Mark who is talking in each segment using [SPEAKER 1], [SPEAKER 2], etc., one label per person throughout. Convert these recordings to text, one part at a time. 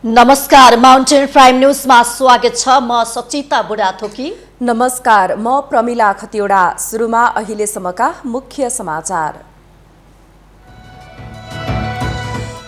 [SPEAKER 1] नमस्कार, mountain prime न्यूजमा स्वागत छ। म सचिता बुढाथोकी।
[SPEAKER 2] नमस्कार, म प्रमिला खतिवडा। सुरुमा अहिलेसम्मका मुख्य समाचार।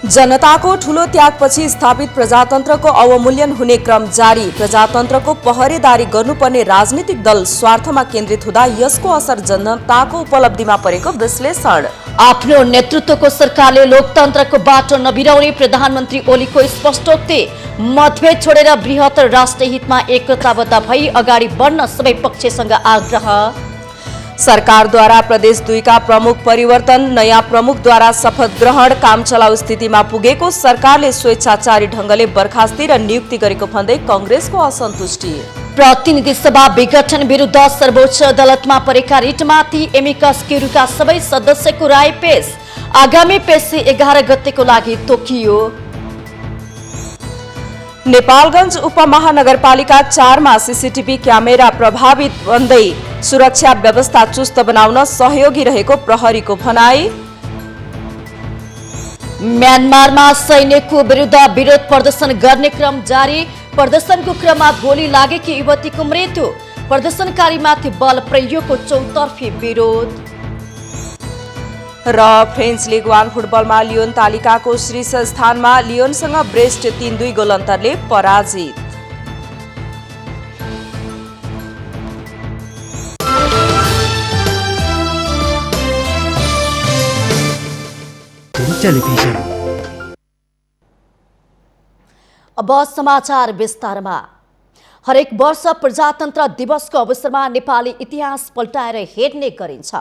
[SPEAKER 2] जनताको ठूलो त्यागपछि स्थापित प्रजातन्त्रको अवमूल्यन हुने क्रम जारी। प्रजातन्त्रको पहरेदारी गर्नुपर्ने राजनीतिक दल स्वार्थमा केन्द्रित हुँदा यसको असर जनताको उपलब्धिमा परेको विश्लेषण।
[SPEAKER 1] आफ्नो नेतृत्वको सरकारले लोकतन्त्रको बाटो नबिराउने प्रधानमन्त्री ओलीको स्पष्टोक्ति। मतभेद छोडेर बृहत्तर राष्ट्रिय हितमा एकताबद्ध भई अगाडि बढ्न सबै पक्षसँग आग्रह।
[SPEAKER 2] सरकारद्वारा प्रदेश 2 का प्रमुख परिवर्तन, नयाँ प्रमुखद्वारा शपथ ग्रहण, काम चलाउ स्थितिमा पुगेको सरकारले स्वेच्छाचारी ढंगले बर्खास्ती र नियुक्ति गरेको भन्दै कांग्रेसको असन्तुष्टि।
[SPEAKER 1] प्रतिनिधि सभा विघटन विरुद्ध सर्वोच्च अदालतमा परेका रिटमाथि एमिकस क्युरीका सबै सदस्यको राय पेश। आगामी पेशी 11 गतेको लागि तोकियो।
[SPEAKER 2] नेपालगञ्ज उपमहानगरपालिका 4 मा सीसीटीभी क्यामेरा प्रभावित बन्दै सुरक्षा व्यवस्था चुस्त बनाउन सहयोगी रहेको प्रहरीको भनाई।
[SPEAKER 1] म्यानमारमा सैन्यको विरुद्ध विरोध प्रदर्शन गर्ने क्रम जारी। प्रदर्शनको क्रममा गोली लागेकी युवतीको मृत्यु। प्रदर्शनकारीमाथि बल प्रयोगको चौतर्फी विरोध।
[SPEAKER 2] र फ्रेन्च लिग 1 फुटबलमा लियोन तालिकाको शीर्ष स्थानमा, लियोनसँग ब्रेस्ट 3-2 गोल अन्तरले पराजित।
[SPEAKER 1] अब समाचार विस्तारमा। हरेक वर्ष प्रजातन्त्र दिवसको अवसरमा नेपाली इतिहास पल्टाएर हेर्ने गरिन्छ।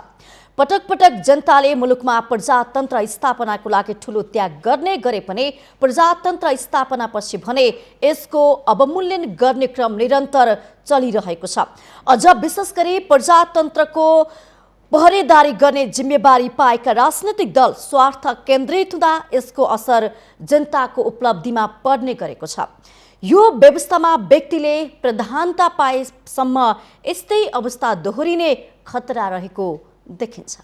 [SPEAKER 1] पटक पटक जनताले मुलुकमा प्रजातन्त्र स्थापनाको लागि ठूलो त्याग गर्ने गरे पनि प्रजातन्त्र स्थापनापछि भने यसको अवमूल्यन गर्ने क्रम निरन्तर चलिरहेको छ। अझ विशेष गरी प्रजातन्त्रको पहरेदारी गर्ने जिम्मेवारी पाएका राजनीतिक दल स्वार्थ केन्द्रित हुँदा यसको असर जनताको उपलब्धिमा पर्ने गरेको छ। यो व्यवस्थामा व्यक्तिले प्रधानता पाएसम्म यस्तै अवस्था दोहोरिने खतरा रहेको देखिन्छ।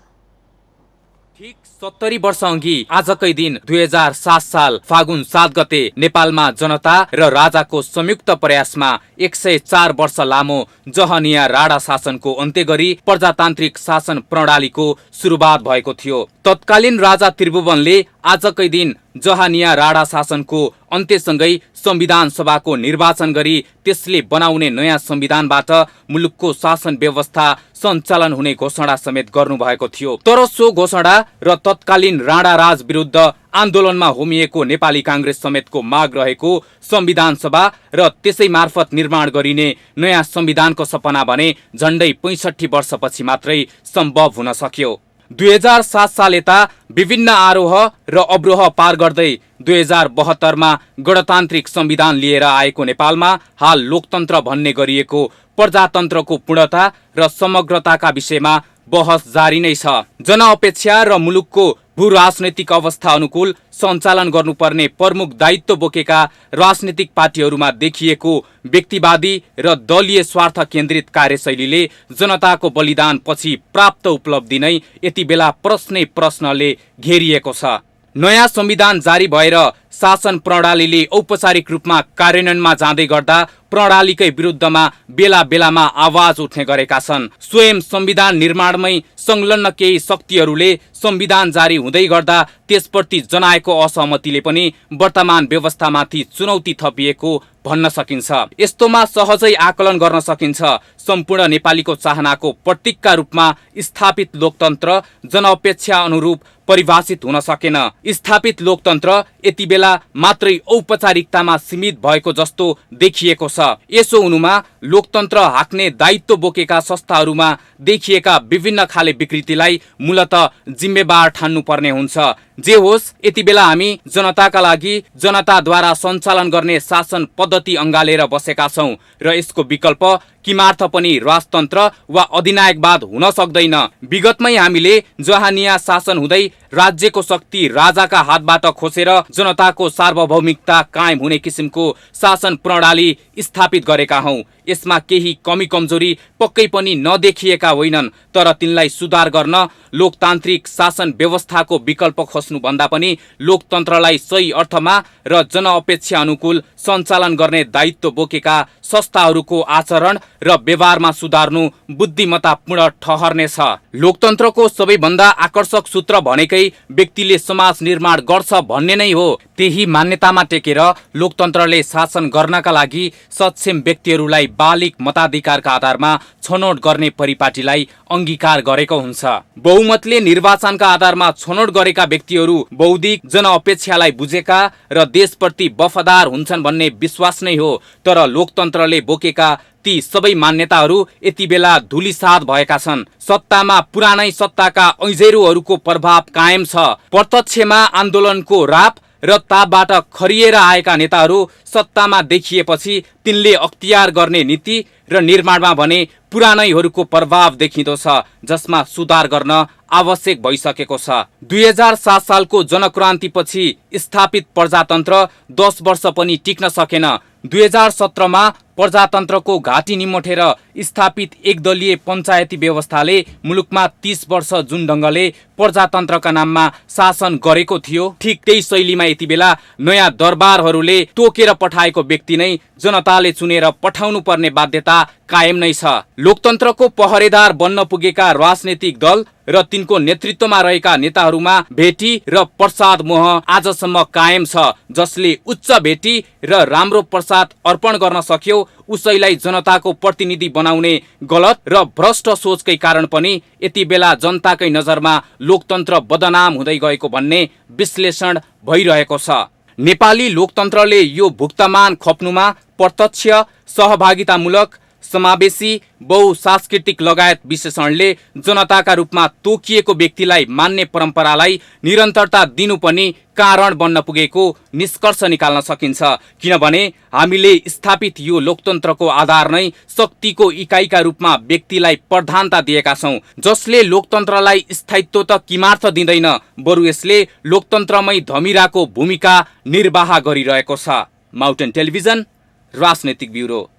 [SPEAKER 3] ठीक 70 वर्ष अघि आजकै दिन 2007 साल फागुन 7 गते नेपालमा जनता र राजाको संयुक्त प्रयासमा 104 वर्ष लामो जहनिया राणा शासनको अन्त्य गरी प्रजातान्त्रिक शासन प्रणालीको सुरुवात भएको थियो। तत्कालीन राजा त्रिभुवनले आजकै दिन जहानिया राणा शासनको अन्त्यसँगै संविधान सभाको निर्वाचन गरी त्यसले बनाउने नयाँ संविधानबाट मुलुकको शासन व्यवस्था सञ्चालन हुने घोषणा समेत गर्नुभएको थियो। तर सो घोषणा र तत्कालीन राणा राज विरुद्ध आन्दोलनमा होमिएको नेपाली कांग्रेस समेतको माग रहेको संविधान सभा र त्यसै मार्फत निर्माण गरिने नयाँ संविधानको सपना भने झण्डै 65 वर्षपछि मात्रै सम्भव हुन सक्यो। 2007 साल यता विभिन्न आरोह र अवरोह पार गर्दै 2072 मा गणतान्त्रिक संविधान लिएर आएको नेपालमा हाल लोकतन्त्र भन्ने गरिएको प्रजातन्त्रको पूर्णता र समग्रताका विषयमा बहस जारी नै छ। जनअपेक्षा र मुलुकको भू राजनैतिक अवस्था अनुकूल सञ्चालन गर्नुपर्ने प्रमुख दायित्व बोकेका राजनीतिक पार्टीहरूमा देखिएको व्यक्तिवादी र दलीय स्वार्थ केन्द्रित कार्यशैलीले जनताको बलिदान पछि प्राप्त उपलब्धि नै यति बेला प्रश्नले घेरिएको छ। नयाँ संविधान जारी भएर शासन प्रणालीले औपचारिक रूपमा कार्यान्वयनमा जाँदै गर्दा प्रणालीकै विरुद्धमा बेला बेलामा आवाज उठ्ने गरेका छन्। स्वयं संविधान निर्माणमै संलग्न केही शक्तिहरूले संविधान जारी हुँदै गर्दा त्यसप्रति जनाएको असहमतिले पनि वर्तमान व्यवस्थामाथि चुनौती थपिएको भन्न सकिन्छ। यस्तोमा सहजै आकलन गर्न सकिन्छ सम्पूर्ण नेपालीको चाहनाको प्रतीकका रूपमा स्थापित लोकतन्त्र जनअपेक्षा अनुरूप परिभाषित हुन सकेन। स्थापित लोकतन्त्र यति बेला मात्रै औपचारिकतामा सीमित भएको जस्तो देखिएको छ। यसो हुनुमा लोकतन्त्र हाँक्ने दायित्व बोकेका संस्थाहरूमा देखिएका विभिन्न खाले विकृतिलाई मूलत जिम्मेवार ठान्नु पर्ने हुन्छ। जे होस्, यति बेला हामी जनताका लागि जनताद्वारा सञ्चालन गर्ने शासन पद्धति अँगालेर बसेका छौं र यसको विकल्प किमार्थ पनि राजतन्त्र वा अधिनायकवाद हुन सक्दैन। विगतमै हामीले जहानिया शासन हुँदै राज्यको शक्ति राजाका हातबाट खोसेर जनताको सार्वभौमिकता कायम हुने किसिमको शासन प्रणाली स्थापित गरेका हौं। यसमा केही कमी कमजोरी पक्कै पनि नदेखिएका होइनन्, तर तिनलाई सुधार गर्न लोकतान्त्रिक शासन व्यवस्थाको विकल्प खोज्न बस्नुभन्दा पनि लोकतन्त्रलाई सही अर्थमा र जनअपेक्षा अनुकूल सञ्चालन गर्ने दायित्व बोकेका संस्थाहरूको आचरण र व्यवहारमा सुधार्नु बुद्धिमत्तापूर्ण ठहर्नेछ। लोकतन्त्रको सबैभन्दा आकर्षक सूत्र भनेकै व्यक्तिले समाज निर्माण गर्छ भन्ने नै हो। त्यही मान्यतामा टेकेर लोकतन्त्रले शासन गर्नका लागि सक्षम व्यक्तिहरूलाई बालिक मताधिकारका आधारमा छनौट गर्ने परिपाटीलाई अंगीकार गरेको हुन्छ। बहुमतले निर्वाचनका आधारमा छनौट गरेका व्यक्तिहरू बौद्धिक जनअपेक्षालाई बुझेका र देशप्रति वफादार हुन्छन् भन्ने विश्वास नै हो। तर लोकतन्त्रले बोकेका ती सबै मान्यताहरू यति बेला धुलिसात भएका छन्। सत्तामा पुरानै सत्ताका ऐजेरूहरूको प्रभाव कायम छ। प्रत्यक्षमा आन्दोलनको राप र तापबाट खरिएर आएका नेताहरू सत्तामा देखिएपछि तिनले अख्तियार गर्ने नीति र निर्माणमा भने पुरानैहरूको प्रभाव देखिँदो छ, जसमा सुधार गर्न आवश्यक भइसकेको छ। 2007 सालको जनक्रान्तिपछि स्थापित प्रजातन्त्र 10 वर्ष पनि टिक्न सकेन। 2017 मा प्रजातन्त्रको घाँटी निमोठेर स्थापित एकदलीय पञ्चायती व्यवस्थाले मुलुकमा 30 वर्ष जुन ढङ्गले प्रजातन्त्रका नाममा शासन गरेको थियो, ठिक त्यही शैलीमा यति बेला नयाँ दरबारहरूले तोकेर पठाएको व्यक्ति नै जनताले चुनेर पठाउनु पर्ने बाध्यता कायम नै छ। लोकतन्त्रको पहरेदार बन्न पुगेका राजनैतिक दल र तिनको नेतृत्वमा रहेका नेताहरूमा भेटी र प्रसाद मोह आजसम्म कायम छ। जसले उच्च भेटी र राम्रो प्रसाद अर्पण गर्न सक्यो उसैलाई जनताको प्रतिनिधि बनाउने गलत र भ्रष्ट सोचकै कारण पनि यति बेला जनताकै नजरमा लोकतन्त्र बदनाम हुँदै गएको भन्ने विश्लेषण भइरहेको छ। नेपाली लोकतन्त्रले यो भुक्तमान खप्नुमा प्रत्यक्ष, सहभागितामूलक, समावेशी, बहुसांस्कृतिक लगायत विशेषणले जनताका रूपमा तोकिएको व्यक्तिलाई मान्ने परम्परालाई निरन्तरता दिनु पनि कारण बन्न पुगेको निष्कर्ष निकाल्न सकिन्छ। किनभने हामीले स्थापित यो लोकतन्त्रको आधार नै शक्तिको इकाइका रूपमा व्यक्तिलाई प्रधानता दिएका छौँ, जसले लोकतन्त्रलाई स्थायित्व त किमार्थ दिँदैन, बरु यसले लोकतन्त्रमै धमिराको भूमिका निर्वाह गरिरहेको छ। माउन्टेन टेलिभिजन, राजनैतिक ब्युरो।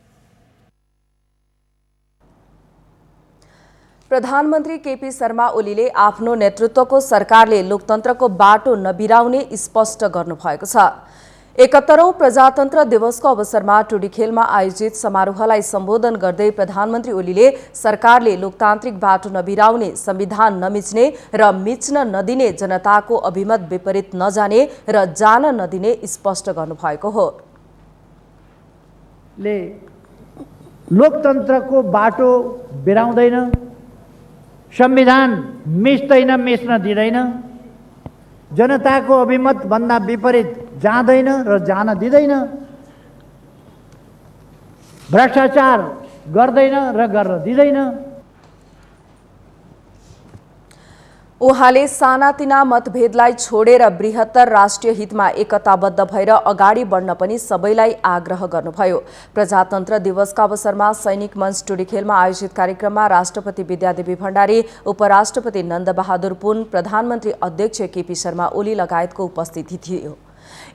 [SPEAKER 2] प्रधानमन्त्री केपी शर्मा ओलीले आफ्नो नेतृत्वको सरकारले लोकतन्त्रको बाटो नबिराउने स्पष्ट गर्नुभएको छ। 71औं प्रजातन्त्र दिवसको अवसरमा टुडीखेलमा आयोजित समारोहलाई सम्बोधन गर्दै प्रधानमन्त्री ओलीले सरकारले लोकतान्त्रिक बाटो नबिराउने, संविधान नमिच्ने र मिच्न नदिने, जनताको अभिमत विपरीत नजाने र जान नदिने स्पष्ट गर्नुभएको हो।
[SPEAKER 4] लोकतन्त्रको बाटो बिराउँदैन, संविधान मिच्दैन, मिच्न दिँदैन, जनताको अभिमत भन्दा विपरीत जाँदैन र जान दिँदैन, भ्रष्टाचार गर्दैन र गर्न दिँदैन।
[SPEAKER 2] उहाँले सानातिना मतभेदलाई छोडेर बृहत्तर राष्ट्रिय हितमा एकताबद्ध भएर अगाडि बढ्न पनि सबैलाई आग्रह गर्नुभयो। प्रजातन्त्र दिवसका अवसरमा सैनिक मञ्च टुडीखेलमा आयोजित कार्यक्रममा राष्ट्रपति विद्यादेवी भण्डारी, उपराष्ट्रपति नन्दबहादुर पुन, प्रधानमन्त्री अध्यक्ष केपी शर्मा ओली लगायतको उपस्थिति थियो।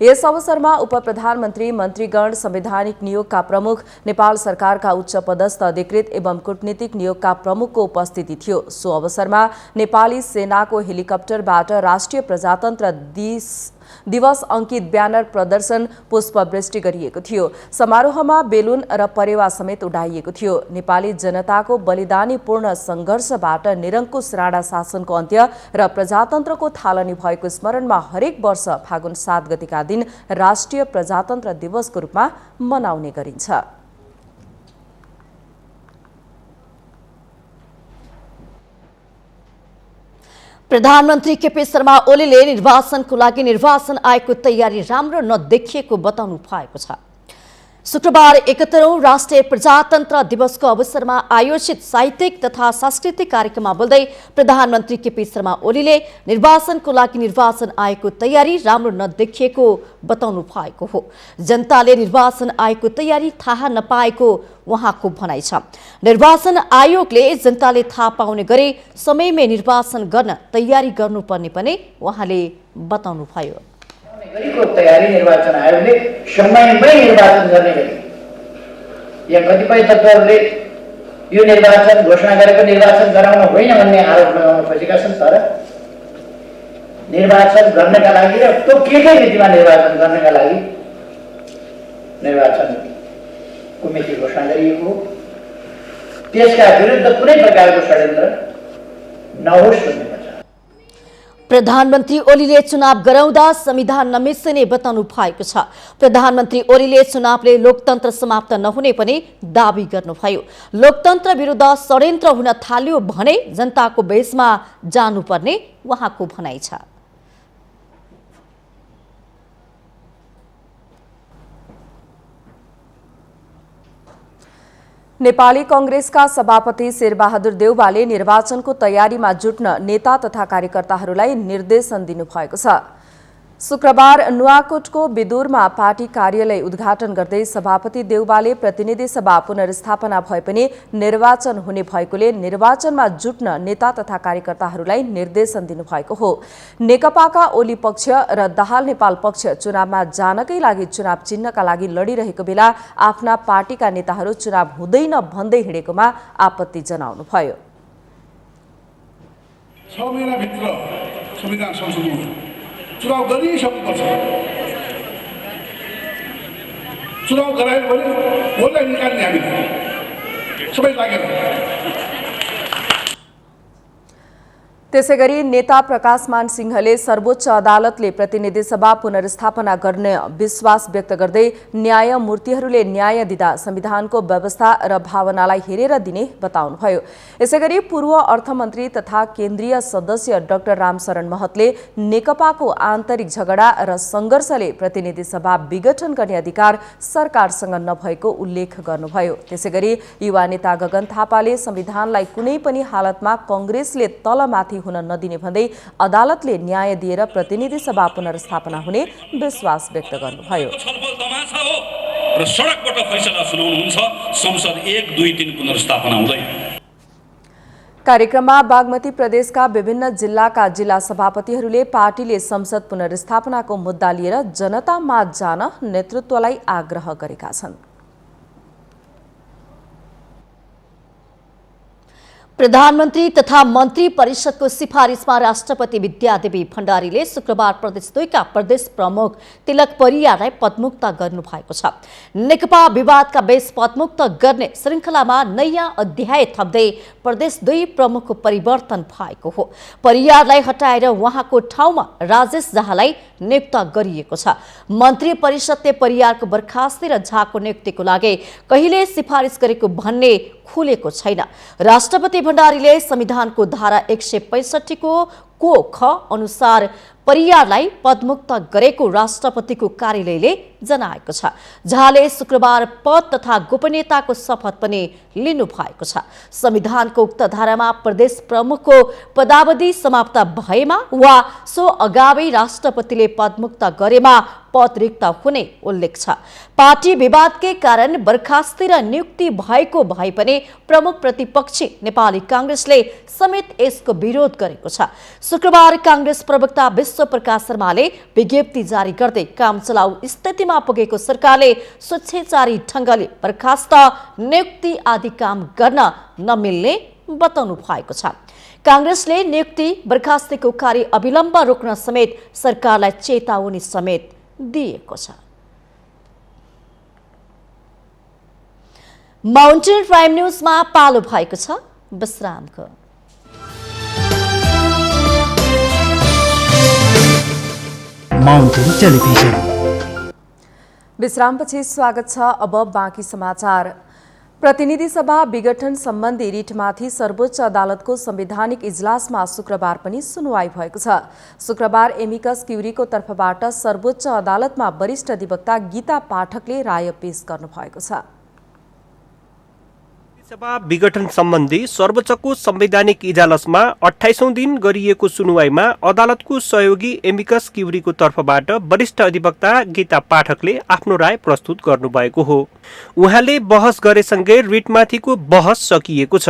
[SPEAKER 2] यस अवसरमा उपप्रधानमन्त्री, मन्त्रीगण, संवैधानिक नियोगका प्रमुख, नेपाल सरकारका उच्च पदस्थ अधिकृत एवं कूटनीतिक नियोगका प्रमुखको उपस्थिति थियो। सो अवसरमा नेपाली सेनाको हेलिकप्टरबाट राष्ट्रिय प्रजातन्त्र दिवस अंकित ब्यानर प्रदर्शन, पुष्पवृष्टि गरिएको थियो। समारोहमा बेलुन र परेवा समेत उडाइएको थियो। नेपाली जनताको बलिदानीपूर्ण संघर्षबाट निरङ्कुश राणा शासनको अन्त्य र प्रजातन्त्रको थालनी भएको स्मरणमा हरेक वर्ष फागुन 7 गतेका दिन राष्ट्रिय प्रजातन्त्र दिवसको रूपमा मनाउने गरिन्छ।
[SPEAKER 1] प्रधानमन्त्री केपी शर्मा ओलीले निर्वाचनको लागि निर्वाचन आयोगको तयारी राम्रो नदेखिएको बताउनु भएको छ। शुक्रबार 71औं राष्ट्रिय प्रजातन्त्र दिवसको अवसरमा आयोजित साहित्यिक तथा सांस्कृतिक कार्यक्रममा बोल्दै प्रधानमन्त्री केपी शर्मा ओलीले निर्वाचनको लागि निर्वाचन आयोगको तयारी राम्रो नदेखिएको बताउनु भएको हो। जनताले निर्वाचन आयोगको तयारी थाहा नपाएको उहाँको भनाइ छ। निर्वाचन आयोगले जनताले थाहा पाउने गरी समयमै निर्वाचन गर्न तयारी गर्नुपर्ने पनि उहाँले बताउनुभयो।
[SPEAKER 5] तयारी निर्वाचन आयोगले समयमै निर्वाचन गर्ने गरी, यहाँ कतिपय तत्त्वहरूले यो निर्वाचन घोषणा गरेको निर्वाचन गराउन होइन भन्ने आरोप लगाउन खोजेका छन्। तर निर्वाचन गर्नका लागि र तोकिएकै मितिमा निर्वाचन गर्नका लागि निर्वाचनको मिति घोषणा गरिएको हो। त्यसका विरुद्ध कुनै प्रकारको षड्यन्त्र नहोस् भन्ने पर्छ।
[SPEAKER 1] प्रधानमन्त्री ओलीले चुनाव गराउँदा संविधान नमिच्ने बताउनु भएको छ। प्रधानमन्त्री ओलीले चुनावले लोकतन्त्र समाप्त नहुने पनि दावी गर्नुभयो। लोकतन्त्र विरुद्ध षड्यन्त्र हुन थाल्यो भने जनताको बेसमा जानुपर्ने उहाँको भनाइ छ।
[SPEAKER 2] नेपाली कांग्रेसका सभापति शेरबहादुर देउवाले निर्वाचनको तयारीमा जुट्न नेता तथा कार्यकर्ताहरूलाई निर्देशन दिनुभएको छ। शुक्रबार नुवाकोटको बिदुरमा पार्टी कार्यालय उद्घाटन गर्दै सभापति देउवाले प्रतिनिधि सभा पुनर्स्थापना भए पनि निर्वाचन हुने भएकोले निर्वाचनमा जुट्न नेता तथा कार्यकर्ताहरूलाई निर्देशन दिनुभएको हो। नेकपाका ओली पक्ष र दाहाल नेपाल पक्ष चुनावमा जानकै लागि चुनाव चिन्हका लागि लडिरहेको बेला आफ्ना पार्टीका नेताहरू चुनाव हुँदैन भन्दै हिँडेकोमा आपत्ति जनाउनुभयो।
[SPEAKER 6] 6 महिनाभित्र संविधान संशोधन चुनाव गरिसक्नुपर्छ। चुनाव गरायो भने भोलिलाई निकाल्ने हामी सबै लागेर।
[SPEAKER 2] त्यसैगरी नेता प्रकाशमान सिंहले सर्वोच्च अदालतले प्रतिनिधि सभा पुनर्स्थापना गर्ने विश्वास व्यक्त गर्दै न्यायमूर्तिहरूले न्याय दिँदा संविधानको व्यवस्था र भावनालाई हेरेर दिने बताउनुभयो। यसैगरी पूर्व अर्थमन्त्री तथा केन्द्रीय सदस्य डाक्टर रामशरण महतले नेकपाको आन्तरिक झगडा र संघर्षले प्रतिनिधि सभा विघटन गर्ने अधिकार सरकारसँग नभएको उल्लेख गर्नुभयो। त्यसैगरी युवा नेता गगन थापाले संविधानलाई कुनै पनि हालतमा कांग्रेसले तलमाथि हुन नदिने भन्दै अदालतले न्याय दिएर प्रतिनिधि सभा पुनर्स्थापना हुने विश्वास व्यक्त गर्नुभयो।
[SPEAKER 7] छलफल तमासा हो र सडकबाट फैसला सुनाउनुहुन्छ। संसद 1, 2, 3 पुनर्स्थापना हुँदैन।
[SPEAKER 2] कार्यक्रममा बागमती प्रदेशका विभिन्न जिल्लाका जिल्ला सभापतिहरूले पार्टीले संसद पुनर्स्थापनाको मुद्दा लिएर जनतामाझ जान नेतृत्वलाई आग्रह गरेका छन्।
[SPEAKER 1] प्रधानमन्त्री तथा मन्त्री परिषदको सिफारिसमा राष्ट्रपति विद्यादेवी भण्डारीले शुक्रबार प्रदेश 2 का प्रदेश प्रमुख तिलक परियारलाई पदमुक्त गर्नुभएको छ। नेकपा विवादका बेच पदमुक्त गर्ने श्रृङ्खलामा नयाँ अध्याय थप्दै प्रदेश 2 प्रमुखको परिवर्तन भएको हो। परियारलाई हटाएर उहाँको ठाउँमा राजेश झालाई नियुक्त गरिएको छ। मन्त्री परिषदले परियारको बर्खास्ती र झाको नियुक्तिको लागि कहिले सिफारिस गरेको भन्ने खुलेको छैन। राष्ट्रपति भण्डारीले संविधानको धारा 165 को ख अनुसार परियारलाई पदमुक्त गरेको राष्ट्रपतिको कार्यालयले जनाएको छ। झाले शुक्रबार पद तथा गोपनीयताको शपथ पनि लिनु भएको छ। संविधानको उक्त धारामा प्रदेश प्रमुखको पदावधि समाप्त भएमा वा सो अगावै राष्ट्रपतिले पदमुक्त गरेमा पद रिक्त हुने उल्लेख छ। पार्टी विवादकै कारण बर्खास्ती र नियुक्ति भएको भए पनि प्रमुख प्रतिपक्षी नेपाली कांग्रेसले समेत यसको विरोध गरेको छ। शुक्रबार कांग्रेस प्रवक्ता विश्व प्रकाश शर्माले विज्ञप्ति जारी गर्दै काम चलाउ स्थितिमा पुगेको सरकारले स्वेच्छाचारी ढंगले बर्खास्त नियुक्ति आदि काम गर्न नमिल्ने बताउनु भएको छ। कांग्रेसले नियुक्ति बर्खास्तीको कार्य अविलम्ब रोक्न समेत सरकारलाई चेतावनी समेत दिएको छ। माउन्टेन प्राइम न्यूजमा पालो भएको छ विश्रामको।
[SPEAKER 4] Mountain television.
[SPEAKER 2] विश्रामपछि स्वागत छ। अब बाँकी समाचार। प्रतिनिधि सभा विघटन सम्बन्धी रिटमाथि सर्वोच्च अदालतको संवैधानिक इजलासमा शुक्रबार पनि सुनवाई भएको छ। शुक्रबार एमिकस क्युरीको तर्फबाट सर्वोच्च अदालतमा वरिष्ठ अधिवक्ता गीता पाठकले राय पेश गर्नुभएको छ।
[SPEAKER 8] सभा विघटन सम्बन्धी सर्वोच्चको संवैधानिक इजलासमा 28औं दिन गरिएको सुनुवाईमा अदालतको सहयोगी एमिकस क्युरीको तर्फबाट वरिष्ठ अधिवक्ता गीता पाठकले आफ्नो राय प्रस्तुत गर्नुभएको हो। उहाँले बहस गरेसँगै रिटमाथिको बहस सकिएको छ।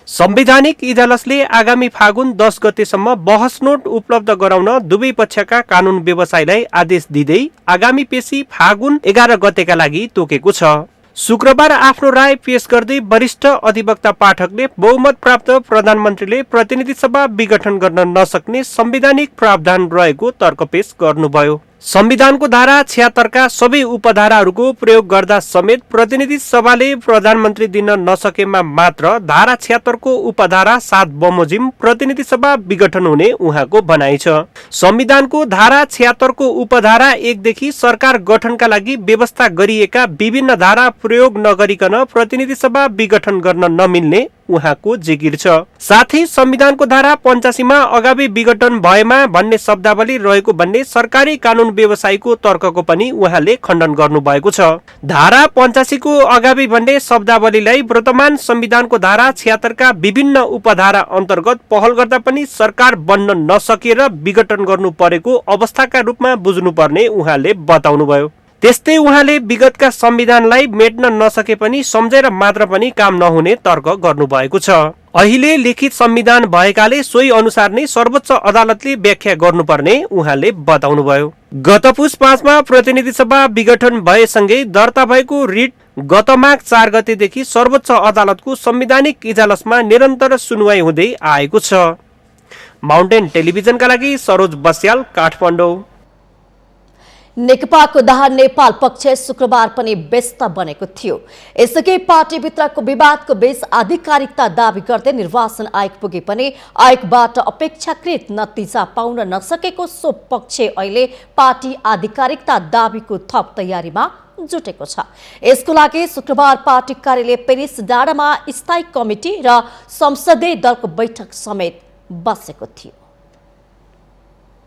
[SPEAKER 8] संवैधानिक इजलासले आगामी फागुन 10 गतेसम्म बहस नोट उपलब्ध गराउन दुवै पक्षका कानून व्यवसायीलाई आदेश दिँदै आगामी पेशी फागुन 11 गतेका लागि तोकेको छ। शुक्रबार आफ्नो राय पेश गर्दै वरिष्ठ अधिवक्ता पाठकले बहुमत प्राप्त प्रधानमन्त्रीले प्रतिनिधि सभा विघटन गर्न नसक्ने संवैधानिक प्रावधान रहेको तर्क पेश गर्नुभयो। संविधानको धारा 76 का सबै उपधाराहरूको प्रयोग गर्दा समेत प्रतिनिधि सभाले प्रधानमन्त्री दिन नसकेमा मात्र धारा 76 को उपधारा 7 बमोजिम प्रतिनिधि सभा विघटन हुने उहाँको भनाइ छ। संविधानको धारा 76 को उपधारा 1 देखि सरकार गठनका लागि व्यवस्था गरिएका विभिन्न धारा प्रयोग नगरिकन प्रतिनिधि सभा विघटन गर्न नमिल्ने उहाँको जिकिर छ। साथै संविधानको धारा 85 मा अगावै विघटन भएमा भन्ने शब्दावली रहेको भन्ने सरकारी कानून व्यवसायीको तर्कको पनि उहाँले खण्डन गर्नु भएको छ। धारा 85 को अगावै भन्ने शब्दावलीलाई वर्तमान संविधानको धारा 76 का विभिन्न उपधारा अन्तर्गत पहल गर्दा पनि सरकार बन्न नसकेर विघटन गर्नु परेको अवस्थाका रूपमा बुझ्नुपर्ने उहाँले बताउनुभयो। त्यस्तै उहाँले विगतका संविधानलाई मेट्न नसके पनि सम्झेर मात्र पनि काम नहुने तर्क गर्नुभएको छ। अहिले लिखित संविधान भएकाले सोही अनुसार नै सर्वोच्च अदालतले व्याख्या गर्नुपर्ने उहाँले बताउनुभयो। गत पुस 5 मा प्रतिनिधि सभा विघटन भएसँगै दर्ता भएको रिट गत माघ 4 गतेदेखि सर्वोच्च अदालतको संवैधानिक इजलासमा निरन्तर सुनवाई हुँदै आएको छ। माउन्टेन टेलिभिजनका लागि सरोज बस्याल, काठमाडौँ।
[SPEAKER 1] नेकपाको दाहाल नेपाल पक्ष शुक्रबार पनि व्यस्त बनेको थियो। यसअघि पार्टीभित्रको विवादको बीच आधिकारिकता दावी गर्दै निर्वाचन आयोग पुगे पनि आयोगबाट अपेक्षाकृत नतिजा पाउन नसकेको सो पक्ष अहिले पार्टी आधिकारिकता दावीको थप तयारीमा जुटेको छ। यसको लागि शुक्रबार पार्टी कार्यालय पेरिस डाँडामा स्थायी कमिटी र संसदीय दलको बैठक समेत बसेको थियो।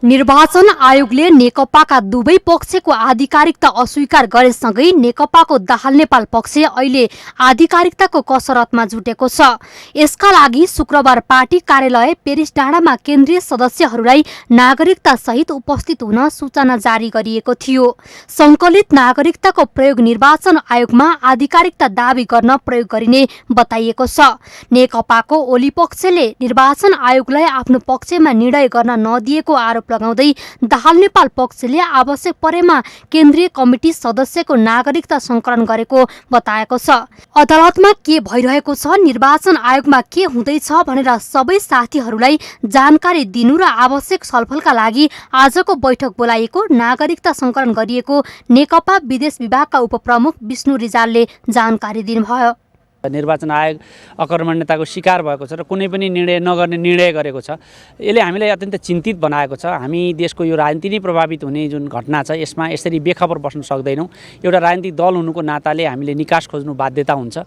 [SPEAKER 9] निर्वाचन आयोगले नेकपाका दुवै पक्षको आधिकारिकता अस्वीकार गरेसँगै नेकपाको दाहाल नेपाल पक्ष अहिले आधिकारिकताको कसरतमा जुटेको छ। यसका लागि शुक्रबार पार्टी कार्यालय पेरिस डाँडामा केन्द्रीय सदस्यहरूलाई नागरिकता सहित उपस्थित हुन सूचना जारी गरिएको थियो। संकलित नागरिकताको प्रयोग निर्वाचन आयोगमा आधिकारिकता दावी गर्न प्रयोग गरिने बताइएको छ। नेकपाको ओली पक्षले निर्वाचन आयोगलाई आफ्नो पक्षमा निर्णय गर्न नदिएको आरोप लगाउँदै दाहाल नेपाल पक्षले आवश्यक परेमा केन्द्रीय कमिटी सदस्यको नागरिकता संकलन गरेको बताएको छ। अदालतमा के भइरहेको छ, निर्वाचन आयोगमा के हुँदैछ भनेर सबै साथीहरूलाई जानकारी दिनु र आवश्यक छलफलका लागि आजको बैठक बोलाइएको नागरिकता संकलन गरिएको नेकपा विदेश विभागका उपप्रमुख विष्णु रिजालले जानकारी दिनुभयो।
[SPEAKER 10] निर्वाचन आयोग अकर्मण्यताको शिकार भएको छ र कुनै पनि निर्णय नगर्ने निर्णय गरेको छ। यसले हामीलाई अत्यन्त चिन्तित बनाएको छ। हामी देशको यो राजनीति नै प्रभावित हुने जुन घटना छ यसमा यसरी बेखबर बस्न सक्दैनौँ। एउटा राजनीतिक दल हुनुको नाताले हामीले निकास खोज्नु बाध्यता हुन्छ।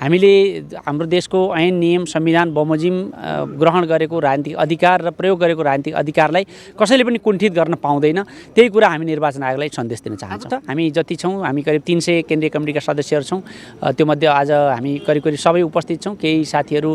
[SPEAKER 10] हामीले हाम्रो देशको ऐन नियम संविधान बमोजिम ग्रहण गरेको राजनीतिक अधिकार र प्रयोग गरेको राजनीतिक अधिकारलाई कसैले पनि कुण्ठित गर्न पाउँदैन। त्यही कुरा हामी निर्वाचन आयोगलाई सन्देश दिन चाहन्छौँ। हामी जति छौँ, हामी करिब 300 केन्द्रीय कमिटीका सदस्यहरू छौँ। त्यो मध्ये आज हामी करिब सबै उपस्थित छौँ। केही साथीहरू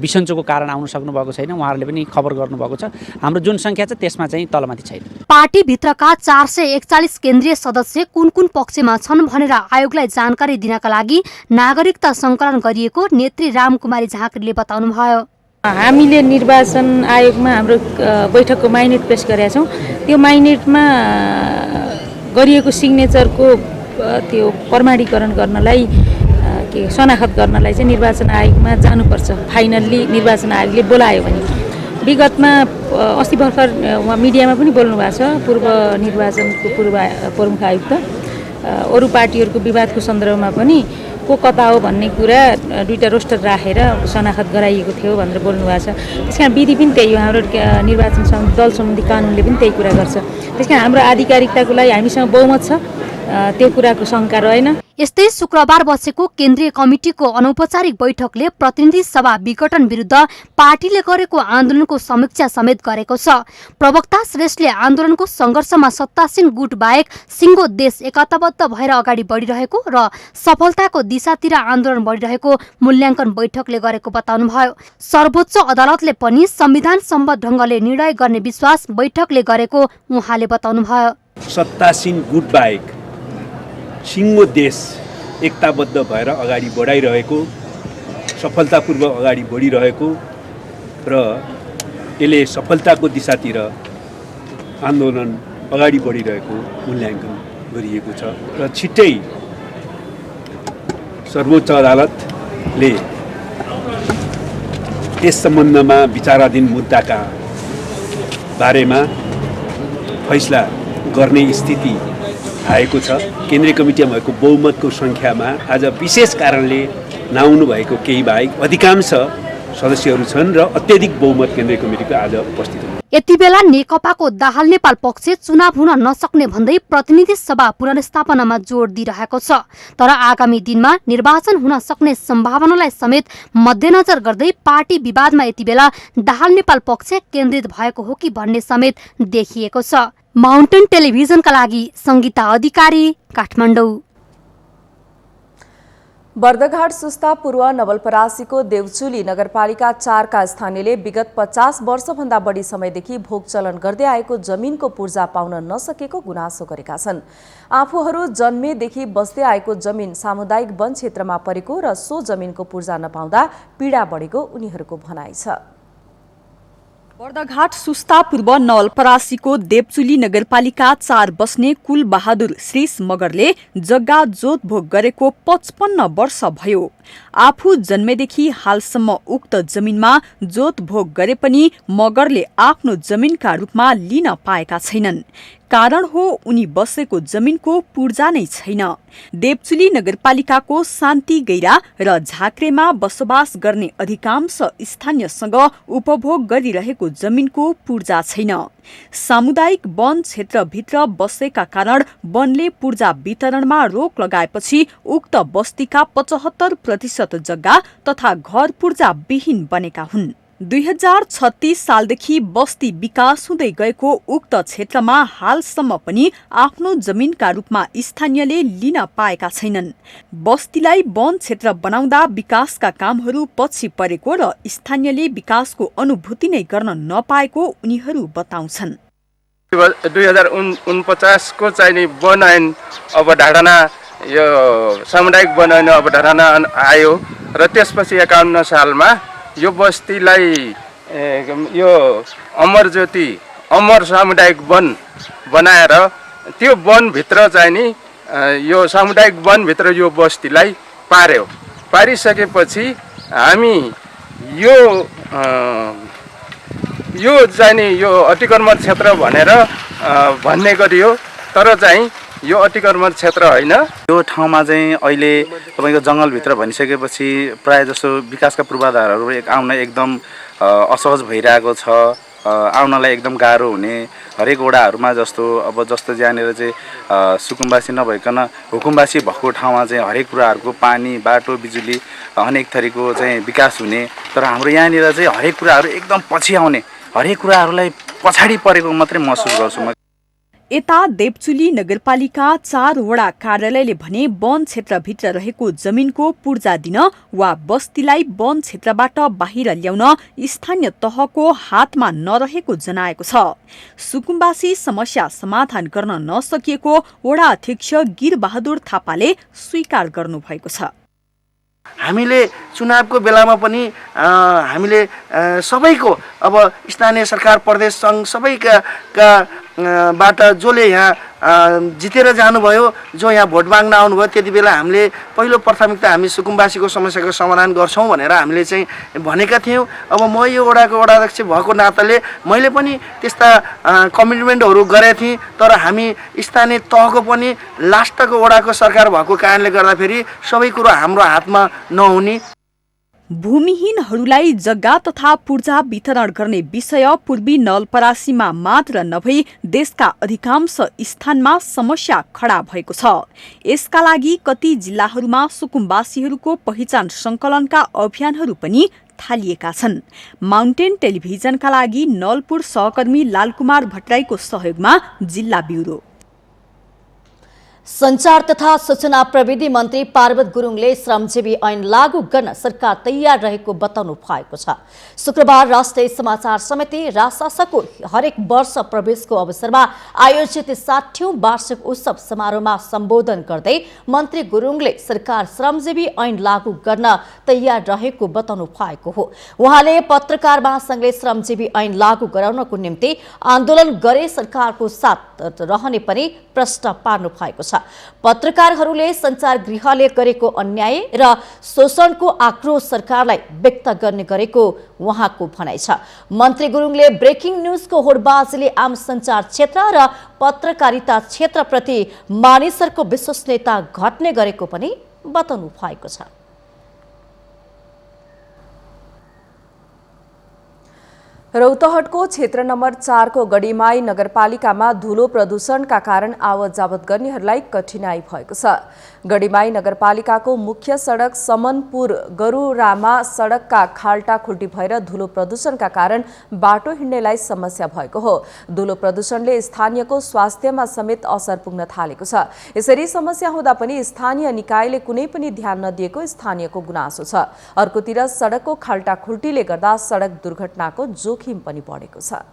[SPEAKER 10] बिसन्चोको कारण आउन सक्नु भएको छैन, उहाँहरूले पनि खबर गर्नुभएको छ। हाम्रो जुन सङ्ख्या छ त्यसमा चाहिँ तलमाथि छैन।
[SPEAKER 9] पार्टीभित्रका 441 केन्द्रीय सदस्य कुन कुन पक्षमा छन् भनेर आयोगलाई जानकारी दिनका लागि नागरिकता संकलन गरिएको नेत्री रामकुमारी झाँक्रीले बताउनुभयो।
[SPEAKER 11] हामीले निर्वाचन आयोगमा हाम्रो बैठकको माइनेट पेश गरेका छौँ। त्यो माइनेटमा गरिएको सिग्नेचरको त्यो प्रमाणीकरण गर्नलाई शनाखत गर्नलाई चाहिँ निर्वाचन आयोगमा जानुपर्छ। फाइनल्ली निर्वाचन आयोगले बोलायो भने विगतमा अस्ति भर्खर उहाँ मिडियामा पनि बोल्नु भएको छ। पूर्व निर्वाचनको प्रमुख आयुक्त अरू पार्टीहरूको विवादको सन्दर्भमा पनि को कता हो भन्ने कुरा दुईटा रोस्टर राखेर शनाखत गराइएको थियो भनेर बोल्नु भएको छ। त्यसकारण विधि पनि त्यही हो, हाम्रो निर्वाचन दल सम्बन्धी कानुनले पनि त्यही कुरा गर्छ। त्यसकारण हाम्रो आधिकारिकताको लागि हामीसँग बहुमत छ, त्यो कुराको शङ्का रहेन।
[SPEAKER 9] यस्तै शुक्रबार बसेको केन्द्रीय कमिटीको अनौपचारिक बैठकले प्रतिनिधि सभा विघटन विरुद्ध पार्टीले गरेको आन्दोलनको समीक्षा समेत गरेको छ। प्रवक्ता श्रेष्ठले आन्दोलनको सङ्घर्षमा सत्तासीन गुट बाहेक सिङ्गो देश एकताबद्ध भएर अगाडि बढिरहेको र सफलताको दिशातिर आन्दोलन बढिरहेको मूल्याङ्कन बैठकले गरेको बताउनुभयो। सर्वोच्च अदालतले पनि संविधान सम्बद्ध ढङ्गले निर्णय गर्ने विश्वास बैठकले गरेको उहाँले बताउनुभयो।
[SPEAKER 12] सत्तासीन गुट बाहेक सिङ्गो देश एकताबद्ध भएर अगाडि बढाइरहेको, सफलतापूर्वक अगाडि बढिरहेको र यसले सफलताको दिशातिर आन्दोलन अगाडि बढिरहेको मूल्याङ्कन गरिएको छ र छिट्टै सर्वोच्च अदालतले यस सम्बन्धमा विचाराधीन मुद्दाका बारेमा फैसला गर्ने स्थिति आएको छ। केन्द्रीय कमिटीमा भएको बहुमतको सङ्ख्यामा आज विशेष कारणले नआउनु भएको केही बाहेक अधिकांश सदस्यहरू छन् र अत्यधिक बहुमत केन्द्रीय कमिटीको आज उपस्थित हुन्।
[SPEAKER 9] यति बेला नेकपाको दाहाल नेपाल पक्ष चुनाव हुन नसक्ने भन्दै प्रतिनिधि सभा पुनर्स्थापनामा जोड दिइरहेको छ। तर आगामी दिनमा निर्वाचन हुन सक्ने सम्भावनालाई समेत मध्यनजर गर्दै पार्टी विवादमा यति बेला दाहाल नेपाल पक्ष केन्द्रित भएको हो कि भन्ने समेत देखिएको छ। माउन्टेन टेलिभिजनका लागि संगीता अधिकारी, काठमाडौँ।
[SPEAKER 2] बर्दघाट सुस्ता पूर्व नवलपरासीको देवचुली नगरपालिका 4 का स्थानीयले विगत 50 वर्षभन्दा बढी समयदेखि भोग चलन गर्दै आएको जमिनको पूर्जा पाउन नसकेको गुनासो गरेका छन्। आफूहरू जन्मेदेखि बस्दै आएको जमिन सामुदायिक वन क्षेत्रमा परेको र सो जमिनको पूर्जा नपाउँदा पीडा बढेको उनीहरूको भनाइ छ।
[SPEAKER 13] बर्दघाट सुस्ता पूर्व नवलपरासीको देवचुली नगरपालिका 4 बस्ने कुल बहादुर श्रीष मगरले जग्गा जोत भोग गरेको 55 वर्ष भयो। आफू जन्मेदेखि हालसम्म उक्त जमिनमा जोत भोग गरे पनि मगरले आफ्नो जमिनका रूपमा लिन पाएका छैनन्। कारण हो उनी बसेको जमिनको पूर्जा नै छैन। देवचुली नगरपालिकाको शान्ति गैरा र झाक्रेमा बसोबास गर्ने अधिकांश स्थानीयसँग उपभोग गरिरहेको जमिनको पूर्जा छैन। सामुदायिक वन क्षेत्रभित्र बसेका कारण वनले पूर्जा वितरणमा रोक लगाएपछि उक्त बस्तीका 75% जग्गा तथा घर पूर्जा विहीन बनेका हुन्। 2036 सालदेखि बस्ती विकास हुँदै गएको उक्त क्षेत्रमा हालसम्म पनि आफ्नो जमिनका रूपमा स्थानीयले लिन पाएका छैनन्। बस्तीलाई वन क्षेत्र बनाउँदा विकासका कामहरू पछि परेको र स्थानीयले विकासको अनुभूति नै गर्न नपाएको उनीहरू बताउँछन्।
[SPEAKER 14] 2049 को चाहिँ वन ऐन अवधारणा यो सामुदायिक वन ऐन अवधारणा आयो र त्यसपछि 51 सालमा यो बस्तीलाई यो अमर ज्योति अमर सामुदायिक वन बनाएर त्यो वनभित्र चाहिँ नि यो सामुदायिक वनभित्र यो बस्तीलाई पार्यो। पारिसकेपछि हामी यो चाहिँ नि यो अतिक्रमण क्षेत्र भनेर भन्ने गरियो, तर चाहिँ यो अतिक्रमण क्षेत्र होइन।
[SPEAKER 15] यो ठाउँमा चाहिँ अहिले तपाईँको जङ्गलभित्र भनिसकेपछि प्रायः जसो विकासका पूर्वाधारहरू आउन एकदम असहज भइरहेको छ। आउनलाई एकदम गाह्रो हुने हरेक वडाहरूमा जस्तो जहाँनिर चाहिँ सुकुम्बासी नभइकन हुकुम्बासी भएको ठाउँमा चाहिँ हरेक कुराहरूको पानी, बाटो, बिजुली अनेक थरीको चाहिँ विकास हुने, तर हाम्रो यहाँनिर चाहिँ हरेक कुराहरू एकदम पछि आउने, हरेक कुराहरूलाई पछाडि परेको मात्रै महसुस गर्छु म।
[SPEAKER 13] यता देवचुली नगरपालिका 4 वडा कार्यालयले भने वन क्षेत्रभित्र रहेको जमिनको पूर्जा दिन वा बस्तीलाई वन क्षेत्रबाट बाहिर ल्याउन स्थानीय तहको हातमा नरहेको जनाएको छ। सुकुम्बासी समस्या समाधान गर्न नसकिएको वडा अध्यक्ष गिरबहादुर थापाले स्वीकार गर्नुभएको छ।
[SPEAKER 16] हामीले चुनावको बेलामा पनि हामीले सबैको अब स्थानीय सरकार, प्रदेश सङ्घ सबैका बाट जसले यहाँ जितेर जानुभयो, जो यहाँ भोट माग्न आउनुभयो, त्यति बेला हामीले पहिलो प्राथमिकता हामी सुकुम्बासीको समस्याको समाधान गर्छौँ भनेर हामीले चाहिँ भनेका थियौँ। अब म यो वडाको वडाध्यक्ष भएको नाताले मैले पनि त्यस्ता कमिटमेन्टहरू गरेको थिएँ, तर हामी स्थानीय तहको पनि लास्टको वडाको सरकार भएको कारणले गर्दाखेरि सबै कुरो हाम्रो हातमा नहुने।
[SPEAKER 13] भूमिहीनहरूलाई जग्गा तथा पूर्जा वितरण गर्ने विषय पूर्वी नवलपरासीमा मात्र नभई देशका अधिकांश स्थानमा समस्या खडा भएको छ। यसका लागि कति जिल्लाहरूमा सुकुम्बासीहरूको पहिचान संकलनका अभियानहरू पनि थालिएका छन्। माउन्टेन टेलिभिजनका लागि नलपुर सहकर्मी लालकुमार भट्टराईको सहयोगमा जिल्ला ब्युरो।
[SPEAKER 1] संचार तथा सूचना प्रविधि मन्त्री पार्वत गुरुङले श्रमजीवी ऐन लागू गर्न सरकार तयार रहेको बताउनु भएको छ। शुक्रबार राष्ट्रिय समाचार समिति राजशासकको हरेक वर्ष प्रवेशको अवसरमा आयोजित 60औं वार्षिक उत्सव समारोहमा सम्बोधन गर्दै मन्त्री गुरुङले सरकार श्रमजीवी ऐन लागू गर्न तयार रहेको बताउनु भएको हो। उहाँले पत्रकार महासंघले श्रमजीवी ऐन लागू गराउनको निम्ति आन्दोलन गरे सरकारको साथ रहने पनि प्रश्न पार्नु भएको छ। पत्रकारहरूले सञ्चार गृहले गरेको अन्याय र शोषणको आक्रोश सरकारलाई व्यक्त गर्ने गरेको उहाँको भनाइ छ। मन्त्री गुरुङले ब्रेकिङ न्युजको होडबाजीले आम सञ्चार क्षेत्र र पत्रकारिता क्षेत्रप्रति मानिसहरूको विश्वसनीयता घट्ने गरेको पनि बताउनु भएको छ।
[SPEAKER 2] रौतहटको क्षेत्र नम्बर 4 को गढीमाई नगरपालिकामा धुलो प्रदूषणका कारण आवत जावत गर्नेहरूलाई कठिनाई भएको छ। गढीमाई नगरपालिकाको मुख्य सडक समनपुर गरुरामा सडकका खाल्टा खुल्टी भएर धुलो प्रदूषणका कारण बाटो हिँड्नेलाई समस्या भएको हो। धुलो प्रदूषणले स्थानीयको स्वास्थ्यमा समेत असर पुग्न थालेको छ। यसरी समस्या हुँदा पनि स्थानीय निकायले कुनै पनि ध्यान नदिएको स्थानीयको गुनासो छ। अर्कोतिर सडकको खाल्टा खुल्टीले गर्दा सडक दुर्घटनाको जोखिम पनि बढेको छ।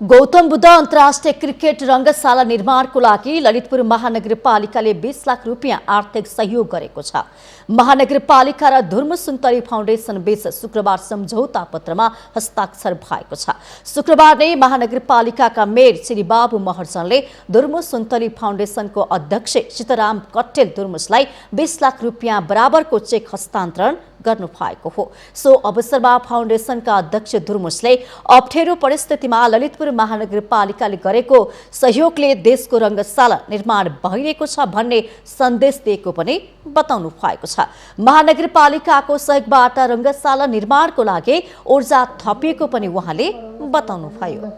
[SPEAKER 1] गौतम बुद्ध अन्तर्राष्ट्रिय क्रिकेट रङ्गशाला निर्माणको लागि ललितपुर महानगरपालिकाले 20 लाख रुपियाँ आर्थिक सहयोग गरेको छ। महानगरपालिका र धुर्म सुन्तली फाउन्डेसन बीच शुक्रबार सम्झौता पत्रमा हस्ताक्षर भएको छ। शुक्रबार नै महानगरपालिकाका मेयर श्री बाबु महर्जनले धुर्म सुन्तली फाउन्डेसनको अध्यक्ष सीताराम कट्टेल धुर्मुसलाई 20 लाख रुपियाँ बराबरको चेक हस्तान्तरण गर्नु भएको हो। सो अवसरमा फाउन्डेसनका अध्यक्ष धुर्मुसले अप्ठ्यारो परिस्थितिमा ललितपुर महानगरपालिकाले गरेको सहयोगले देशको रङ्गशाला निर्माण भइरहेको छ भन्ने सन्देश दिएको पनि बताउनु भएको छ। महानगरपालिकाको सहयोगबाट रङ्गशाला निर्माणको लागि ऊर्जा थपिएको पनि उहाँले बताउनु भयो।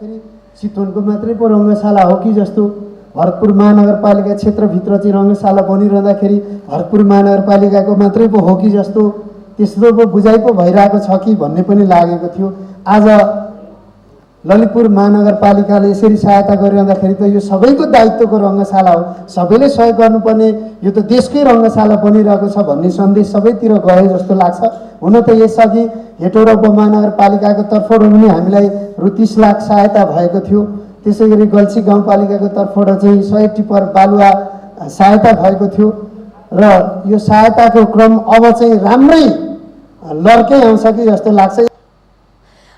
[SPEAKER 17] चितवनको मात्रै पो रङ्गशाला हो कि जस्तो भरतपुर महानगरपालिका क्षेत्रभित्र चाहिँ रङ्गशाला बनिरहँदाखेरि भरतपुर महानगरपालिकाको मात्रै पो हो कि जस्तो त्यस्तो पो बुझाइ पो भइरहेको छ कि भन्ने पनि लागेको थियो। आज ललितपुर महानगरपालिकाले यसरी सहायता गरिरहँदाखेरि त यो सबैको दायित्वको रङ्गशाला हो, सबैले सहयोग गर्नुपर्ने, यो त देशकै रङ्गशाला बनिरहेको छ भन्ने सन्देश सबैतिर गयो जस्तो लाग्छ। हुन त यसअघि हेटौडा उपमहानगरपालिकाको तर्फबाट पनि हामीलाई रु 30 लाख सहायता भएको थियो। त्यसै गरी गल्छी गाउँपालिकाको तर्फबाट चाहिँ 100 टिपर बालुवा सहायता भएको थियो र यो सहायताको क्रम अब चाहिँ राम्रै लड्कै आउँछ कि जस्तो लाग्छ।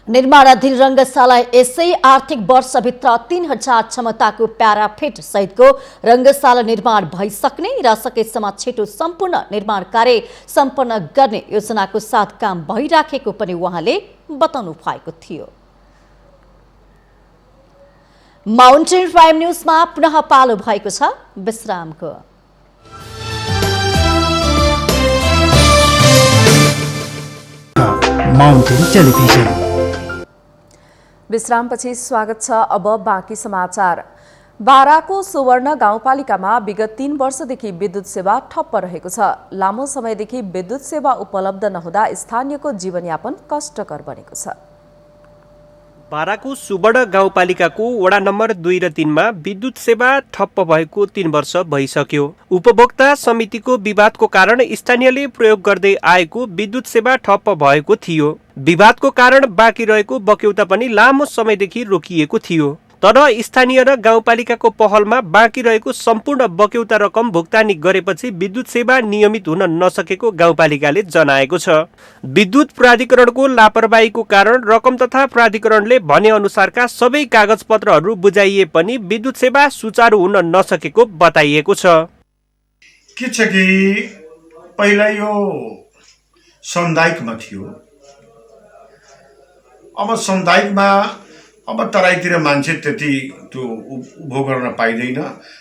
[SPEAKER 1] निर्माणाधीन रङ्गशाला यसै आर्थिक वर्षभित्र 3000 क्षमताको प्याराफिट सहितको रङ्गशाला निर्माण भइसक्ने र सकेसम्म छिटो सम्पूर्ण निर्माण कार्य सम्पन्न गर्ने योजनाको साथ काम भइराखेको पनि उहाँले बताउनु भएको थियो। माउन्टेन प्राइम न्युजमा पुनः पालो भएको छ विश्रामको।
[SPEAKER 4] Mountain television.
[SPEAKER 2] विश्रामपछि स्वागत छ। अब बाँकी समाचार। बाराको सुवर्ण गाउँपालिकामा विगत 3 वर्षदेखि विद्युत सेवा ठप्प रहेको छ। लामो समयदेखि विद्युत सेवा उपलब्ध नहुँदा स्थानीयको जीवनयापन कष्टकर बनेको छ।
[SPEAKER 8] बाराको सुवर्ण गाउँपालिकाको वडा नम्बर 2 र 3 मा विद्युत सेवा ठप्प भएको 3 वर्ष भइसक्यो। उपभोक्ता समितिको विवादको कारण स्थानीयले प्रयोग गर्दै आएको विद्युत सेवा ठप्प भएको थियो। विवादको कारण बाँकी रहेको बक्यौता पनि लामो समयदेखि रोकिएको थियो। तर स्थानीय र गाउँपालिकाको पहलमा बाँकी रहेको सम्पूर्ण बक्यौता रकम भुक्तानी गरेपछि विद्युत सेवा नियमित हुन नसकेको गाउँपालिकाले जनाएको छ। विद्युत प्राधिकरणको लापरवाहीको कारण रकम तथा प्राधिकरणले भने अनुसारका सबै कागजपत्रहरू बुझाइए पनि विद्युत सेवा सुचारू हुन नसकेको बताइएको छ।
[SPEAKER 18] के छ कि पहिला यो सामुदायिकमा थियो, अब सामुदायिकमा अब तराईतिर मान्छे त्यति त्यो उपभोग गर्न पाइँदैन।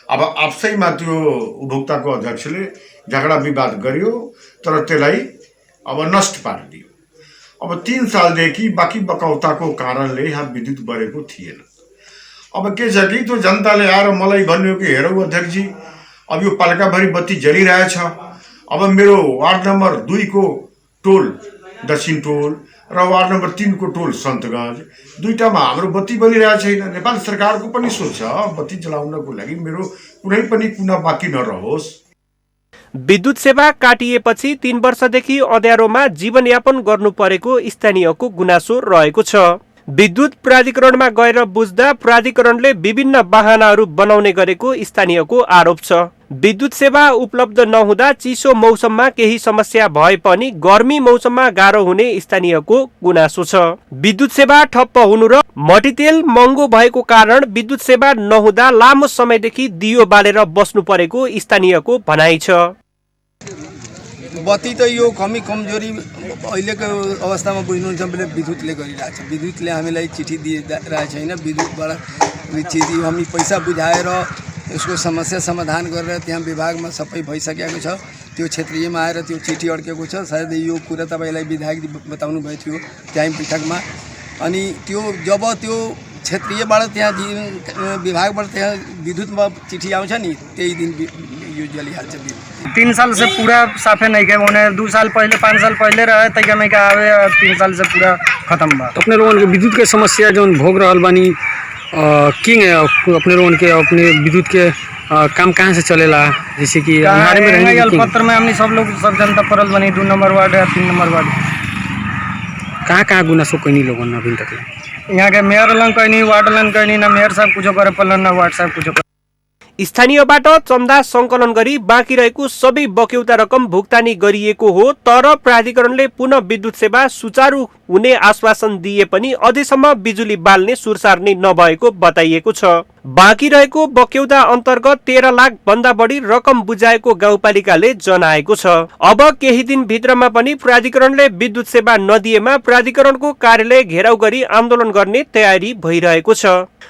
[SPEAKER 18] अब आपसैमा त्यो उपभोक्ताको अध्यक्षले झगडा विवाद गर्यो तर त्यसलाई अब नष्ट पारिदियो। अब 3 सालदेखि बाँकी बकौताको कारणले यहाँ विद्युत बढेको थिएन। अब के छ कि त्यो जनताले आएर मलाई भन्यो कि हेरौ अध्यक्षजी, अब यो पालिकाभरि बत्ती जलिरहेछ, अब मेरो वार्ड नम्बर 2 को टोल दक्षिण टोल र वार्ड नम्बर 3 को टोल सन्तगञ्ज दुईटामा हाम्रो बत्ती बलिरहेको छैन। नेपाल सरकारको पनि सोच छ बत्ती जलाउनको लागि मेरो कुनै पनि कुना बाँकी नरहोस्।
[SPEAKER 8] विद्युत सेवा काटिएपछि 3 वर्षदेखि अँध्यारोमा जीवनयापन गर्नु परेको स्थानीयको गुनासो रहेको छ। विद्युत प्राधिकरणमा गएर बुझ्दा प्राधिकरणले विभिन्न बहानाहरू बनाउने गरेको स्थानीयको आरोप छ। विद्युत सेवा उपलब्ध नहुँदा चिसो मौसममा केही समस्या भए पनि गर्मी मौसममा गाह्रो हुने स्थानीयको गुनासो छ। विद्युत सेवा ठप्प हुनु र मट्टीतेल महँगो भएको कारण विद्युत सेवा नहुँदा लामो समयदेखि दियो बालेर बस्नु परेको स्थानीयको भनाइ छ।
[SPEAKER 19] बत्ती त यो कमजोरी अहिलेको अवस्थामा बुझ्नुहुन्छ भने विद्युतले गरिरहेछ। विद्युतले हामीलाई चिठी दिइरहेको छैन। विद्युतबाट चिठी हामी पैसा बुझाएर यसको समस्या समाधान गरेर त्यहाँ विभागमा सबै भइसकेको छ। त्यो क्षेत्रीयमा आएर त्यो चिठी अड्केको छ। सायद यो कुरा तपाईँलाई विधायक बताउनु भएको थियो त्यहीँ बैठकमा। अनि त्यो जब त्यो क्षेत्रीयबाट त्यहाँ विभागबाट त्यहाँ विद्युतमा चिठी आउँछ नि त्यही दिन यो जलिहाल्छ।
[SPEAKER 20] 3 साल से पूरा साफे नहीं के होने 2 साल पहले 5 साल पहले रहे तैका में का आवे 3 साल से पूरा खत्म बा।
[SPEAKER 21] अपने लोगन के विद्युत के समस्या जो भोग रहल बानी किंग है अपने लोगन के अपने विद्युत के काम कहाँ से चलेला जैसे कि हमारे में रहने
[SPEAKER 20] के पत्र में हमने सब लोग सब जनता परल बनी 2 नंबर वार्ड है 3 नंबर वार्ड।
[SPEAKER 21] कहाँ गुनासो कहीं लोगन अभी तक
[SPEAKER 20] यहाँ के मेयर लन कहीं वार्ड लन कहीं ना मेयर साहब कुछ करे पलन ना वार्ड साहब कुछ।
[SPEAKER 8] स्थानीयबाट चन्दा सङ्कलन गरी बाँकी रहेको सबै बक्यौता रकम भुक्तानी गरिएको हो। तर प्राधिकरणले पुनः विद्युत सेवा सुचारू हुने आश्वासन दिए पनि अझैसम्म बिजुली बाल्ने सुरसार नै नभएको बताइएको छ। बाँकी रहेको बक्यौता अन्तर्गत 13 लाख भन्दा बढी रकम बुझाएको गाउँपालिकाले जनाएको छ। अब केही दिन भित्रमा पनि प्राधिकरणले विद्युत सेवा नदिएमा प्राधिकरणको कार्यालय घेराउ गरी आन्दोलन गर्ने तयारी भइरहेको छ।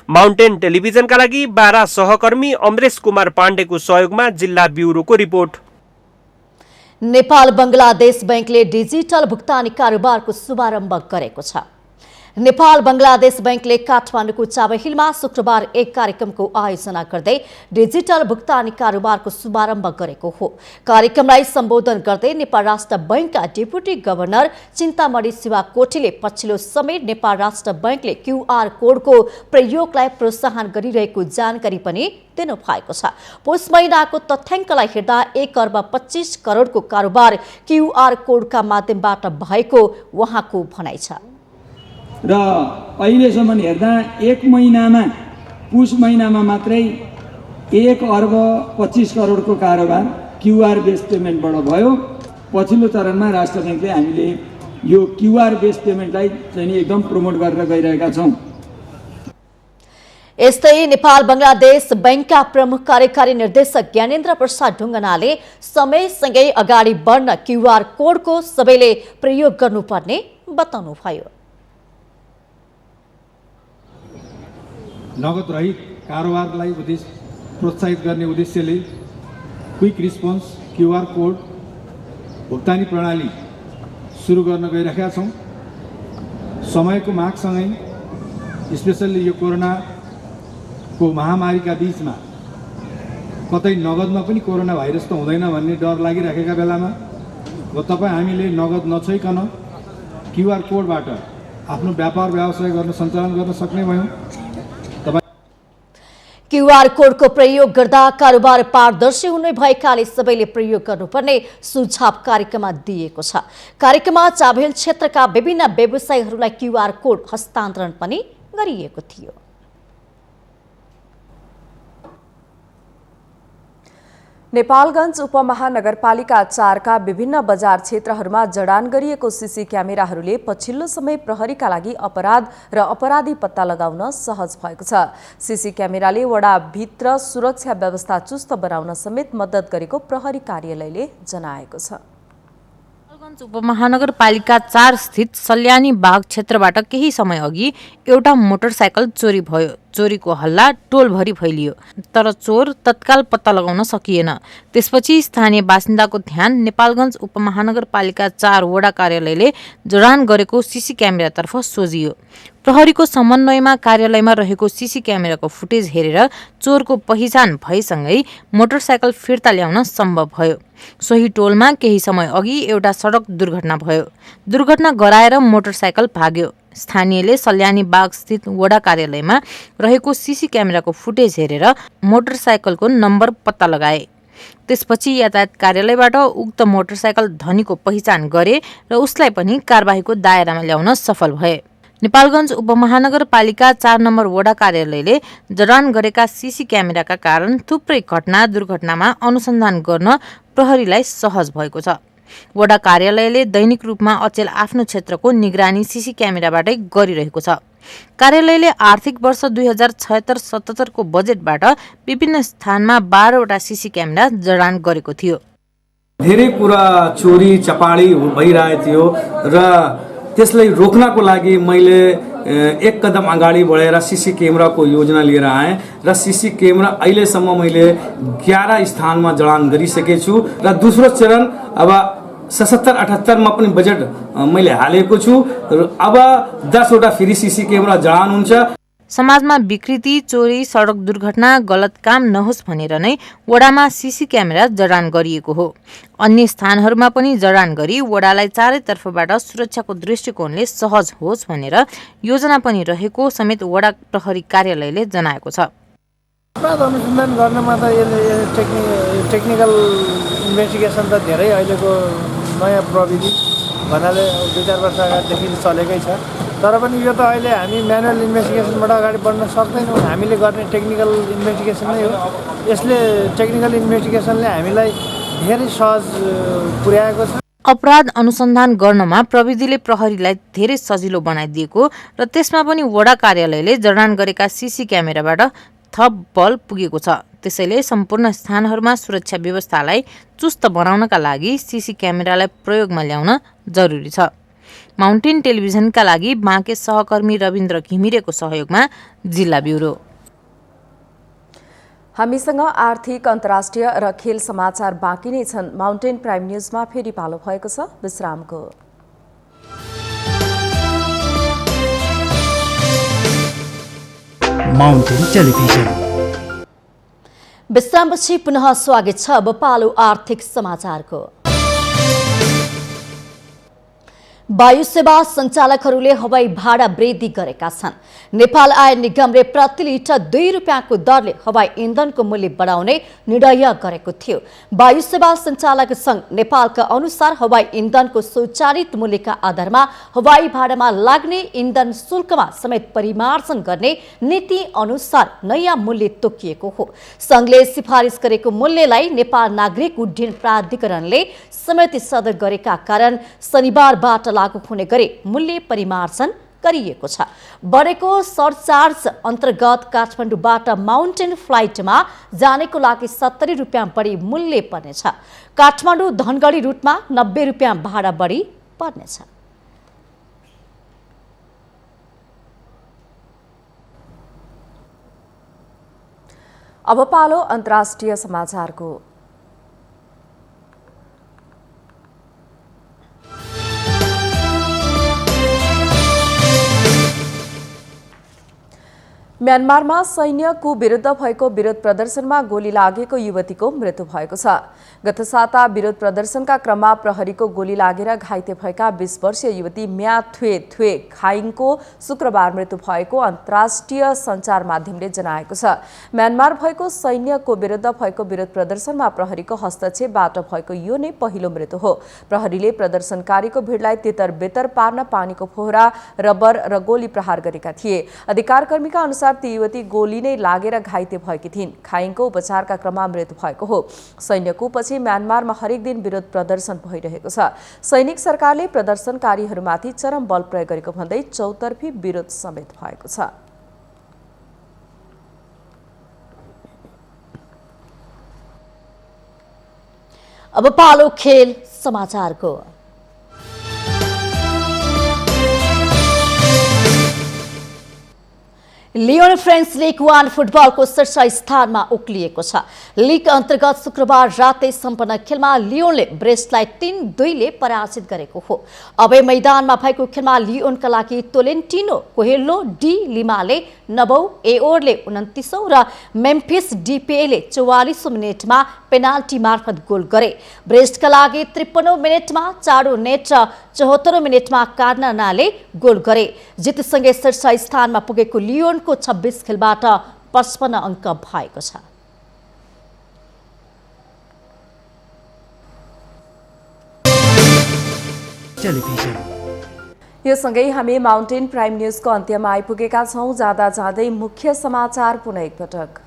[SPEAKER 8] माउन्टेन टेलिभिजनका लागि बारा सहकर्मी अमरेश कुमार पाण्डेको सहयोगमा जिल्ला ब्युरोको रिपोर्ट।
[SPEAKER 1] नेपाल बंगलादेश बैंकले डिजिटल भुक्तानी कारोबारको शुभारम्भ गरेको छ। नेपाल बंगलादेश बैंकले काठमाडौँको चाबहिलमा शुक्रबार एक कार्यक्रमको आयोजना गर्दै डिजिटल भुक्तानी कारोबारको शुभारम्भ गरेको हो। कार्यक्रमलाई सम्बोधन गर्दै नेपाल राष्ट्र बैंकका डेपुटी गभर्नर चिन्तामणि शिवाकोटीले पछिल्लो समय नेपाल राष्ट्र बैंकले क्यूआर कोडको प्रयोगलाई प्रोत्साहन गरिरहेको जानकारी पनि दिनु भएको छ। पुस महिनाको तथ्याङ्कलाई हेर्दा 1 अर्ब 25 करोडको कारोबार क्यूआर कोडका माध्यमबाट भएको उहाँको भनाइ छ।
[SPEAKER 22] र अहिलेसम्म हेर्दा 1 महिनामा पुस महिनामा मात्रै 1 अर्ब 25 करोडको कारोबार क्यूआर बेस्ड पेमेन्टबाट भयो। पछिल्लो चरणमा राष्ट्र बैंकले हामीले यो क्यूआर बेस्ड पेमेन्टलाई चाहिँ एकदम प्रमोट गरेर गइरहेका छौँ।
[SPEAKER 1] यस्तै नेपाल बंगलादेश बैंकका प्रमुख कार्यकारी निर्देशक ज्ञानेन्द्र प्रसाद ढुङ्गानाले समयसँगै अगाडि बढ्न क्यूआर कोडको सबैले प्रयोग गर्नुपर्ने बताउनुभयो।
[SPEAKER 23] नगद रहित कारोबारलाई प्रोत्साहित गर्ने उद्देश्यले क्विक रिस्पोन्स क्यूआर कोड भुक्तानी प्रणाली सुरु गर्न गइरहेका छौँ। समयको मागसँगै स्पेसल्ली यो कोरोनाको महामारीका बीचमा कतै नगदमा पनि कोरोना भाइरस त हुँदैन भन्ने डर लागिरहेका बेलामा तपाईँ हामीले नगद नछोइकन क्यूआर कोडबाट आफ्नो व्यापार व्यवसाय गर्न सञ्चालन गर्न सक्ने भयौँ।
[SPEAKER 1] क्यूआर कोडको प्रयोग गर्दा कारोबार पारदर्शी हुने भएकाले सबैले प्रयोग गर्नुपर्ने सुझाव कार्यक्रममा दिएको छ। कार्यक्रममा चाबहिल क्षेत्रका विभिन्न व्यवसायीहरूलाई क्यूआर कोड हस्तान्तरण पनि गरिएको थियो।
[SPEAKER 2] नेपालगञ्ज उपमहानगरपालिका 4 का विभिन्न बजार क्षेत्रहरूमा जडान गरिएको सीसी क्यामेराहरूले पछिल्लो समय प्रहरीका लागि अपराध र अपराधी पत्ता लगाउन सहज भएको छ। सीसी क्यामेराले वडाभित्र सुरक्षा व्यवस्था चुस्त बनाउन समेत मद्दत गरेको प्रहरी कार्यालयले जनाएको छ।
[SPEAKER 24] नेपालगञ्ज उपमहानगरपालिका 4 स्थित सल्यानी बाग क्षेत्रबाट केही समय अघि एउटा मोटरसाइकल चोरी भयो। चोरीको हल्ला टोलभरि फैलियो तर चोर तत्काल पत्ता लगाउन सकिएन। त्यसपछि स्थानीय बासिन्दाको ध्यान नेपालगञ्ज उपमहानगरपालिका 4 वडा कार्यालयले जडान गरेको सीसी क्यामेरातर्फ सोझियो। प्रहरीको समन्वयमा कार्यालयमा रहेको सीसी क्यामेराको फुटेज हेरेर चोरको पहिचान भएसँगै मोटरसाइकल फिर्ता ल्याउन सम्भव भयो। सोही टोलमा केही समय अघि एउटा सडक दुर्घटना भयो। दुर्घटना गराएर मोटरसाइकल भाग्यो। स्थानीयले सल्यानी बाग स्थित वडा कार्यालयमा रहेको सीसी क्यामेराको फुटेज हेरेर मोटरसाइकलको नम्बर पत्ता लगाए। त्यसपछि यातायात कार्यालयबाट उक्त मोटरसाइकल धनीको पहिचान गरे र उसलाई पनि कारबाहीको दायरामा ल्याउन सफल भए। नेपालगञ्ज उपमहानगरपालिका 4 नम्बर वडा कार्यालयले जडान गरेका सीसी क्यामेराका कारण थुप्रै घटना दुर्घटनामा अनुसन्धान गर्न प्रहरीलाई सहज भएको छ। वडा कार्यालयले दैनिक रूपमा अचेल आफ्नो क्षेत्रको निगरानी सीसी क्यामेराबाटै गरिरहेको छ। कार्यालयले आर्थिक वर्ष 2076-77 को बजेटबाट विभिन्न स्थानमा 12 वटा सीसी क्यामेरा जडान गरेको थियो।
[SPEAKER 21] धेरै कुरा चोरी चपाडी भइरहेको थियो र त्यसलाई रोक्नको लागि मैले एक कदम अगाडि बढेर सीसी क्यामेराको योजना लिएर आएँ र सीसी क्यामेरा अहिलेसम्म मैले 11 स्थानमा जडान गरिसकेको छु र दोस्रो चरण अब 77-78 मा पनि बजेट मैले हालेको छु र अब 10 वटा फेरि सीसी क्यामेरा जडान हुन्छ।
[SPEAKER 24] समाजमा विकृति, चोरी, सडक दुर्घटना, गलत काम नहोस् भनेर नै वडामा सीसी क्यामेरा जडान गरिएको हो। अन्य स्थानहरूमा पनि जडान गरी वडालाई चारैतर्फबाट सुरक्षाको दृष्टिकोणले सहज होस् भनेर योजना पनि रहेको समेत वडा प्रहरी कार्यालयले जनाएको छ।
[SPEAKER 3] अपराध अनुसन्धान गर्नमा त यसले टेक्निकल इन्भेस्टिगेसन त धेरै अहिलेको नयाँ प्रविधि भन्नाले 2-4 वर्ष अगाडिदेखि चलेकै छ। तर पनि यो त अहिले हामी म्यानुअल इन्भेस्टिगेसनबाट अगाडि बढ्न सक्दैनौँ। हामीले गर्ने टेक्निकल इन्भेस्टिगेसन नै हो। यसले टेक्निकल इन्भेस्टिगेसनले हामीलाई धेरै सहज पुर्याएको छ।
[SPEAKER 24] अपराध अनुसन्धान गर्नमा प्रविधिले प्रहरीलाई धेरै सजिलो बनाइदिएको र त्यसमा पनि वडा कार्यालयले जडान गरेका सीसी क्यामेराबाट थप बल पुगेको छ। त्यसैले सम्पूर्ण स्थानहरूमा सुरक्षा व्यवस्थालाई चुस्त बनाउनका लागि सीसी क्यामेरालाई प्रयोगमा ल्याउन जरुरी छ। माउन्टेन टेलिभिजनका लागि बाँके सहकर्मी रविन्द्र घिमिरेको सहयोगमा जिल्ला ब्युरो।
[SPEAKER 2] हामीसँग आर्थिक, अन्तर्राष्ट्रिय र खेल समाचार बाँकी नै छन्। माउन्टेन प्राइम न्युजमा फेरि पालो भएको छ विश्रामको।
[SPEAKER 4] Mountain television.
[SPEAKER 1] विश्रामपछि पुनः स्वागत छ। अब पालो आर्थिक समाचारको। वायु सेवा सञ्चालकहरूले हवाई भाडा वृद्धि गरेका छन्। नेपाल आयल निगमले प्रति लिटर 2 रुपियाँको दरले हवाई इन्धनको मूल्य बढाउने निर्णय गरेको थियो। वायु सेवा सञ्चालक सङ्घ नेपालका अनुसार हवाई इन्धनको स्वचालित मूल्यका आधारमा हवाई भाडामा लाग्ने इन्धन शुल्कमा समेत परिमार्जन गर्ने नीति अनुसार नयाँ मूल्य तोकिएको हो। सङ्घले सिफारिस गरेको मूल्यलाई नेपाल नागरिक उड्डयन प्राधिकरणले समेत सदर गरेका कारण शनिबारबाट लागू हुने गरी मूल्य परिमार्जन गरिएको छ। बढेको सरचार्ज अन्तर्गत काठमाडौँबाट माउन्टेन फ्लाइटमा जानेको लागि 70 रुपियाँ बढी मूल्य पर्नेछ। काठमाडौँ धनगढी रुटमा 90 रुपियाँ भाडा बढी पर्नेछ।
[SPEAKER 2] अब पालो अन्तर्राष्ट्रिय समाचारको। म्यानमारमा सैन्यको विरुद्ध भएको विरोध प्रदर्शनमा गोली लागेको युवतीको मृत्यु भएको छ। गत साता विरोध प्रदर्शनका क्रममा प्रहरीको गोली लागेर घाइते भएका 20 वर्षीय युवती म्या थ्वे थ्वे खाइङको शुक्रबार मृत्यु भएको अन्तर्राष्ट्रिय सञ्चार माध्यमले जनाएको छ। म्यानमार भएको सैन्यको विरुद्ध भएको विरोध प्रदर्शनमा प्रहरीको हस्तक्षेपबाट भएको यो नै पहिलो मृत्यु हो। प्रहरीले प्रदर्शनकारीको भिडलाई तितर बेतर पार्न पानीको फोहरा, रबर र गोली प्रहार गरेका थिए। अधिकारकर्मीका अनुसार ती युवती गोली नै लागेर घाइते भएकी थिइन्। खाइङको उपचारका क्रममा मृत्यु भएको हो। सैन्यको पछि म्यानमारमा हरेक दिन विरोध प्रदर्शन भइरहेको छ। सैनिक सरकारले प्रदर्शनकारीहरूमाथि चरम बल प्रयोग गरेको भन्दै चौतर्फी विरोध समेत भएको छ।
[SPEAKER 1] अब पालो खेल समाचारको। लियोन फ्रेन्च लिग 1 फुटबलको शीर्ष स्थानमा उक्लिएको छ। लिग अन्तर्गत शुक्रबार रातै सम्पन्न खेलमा लियोनले ब्रेस्टलाई 3-2 पराजित गरेको हो। अबे मैदानमा भएको खेलमा लियोनका लागि तोलेन्टिनो कोहेलो डी लिमाले 9औं, एओरले 29औं र मेम्फिस डिपेले 44औं मिनेटमा पेनाल्टी मार्फत गोल गरे। ब्रेस्टका लागि 53औं मिनेटमा चाडो नेट र 74औं मिनेटमा कार्नानाले गोल गरे। जितसँगै शीर्ष स्थानमा पुगेको लियोनको 26 खेलबाट 55 अङ्क भएको छ।
[SPEAKER 2] यो सँगै हामी माउन्टेन प्राइम न्यूजको अन्त्यमा आइपुगेका छौं। जाँदा जाँदै मुख्य समाचार पुनः एकपटक।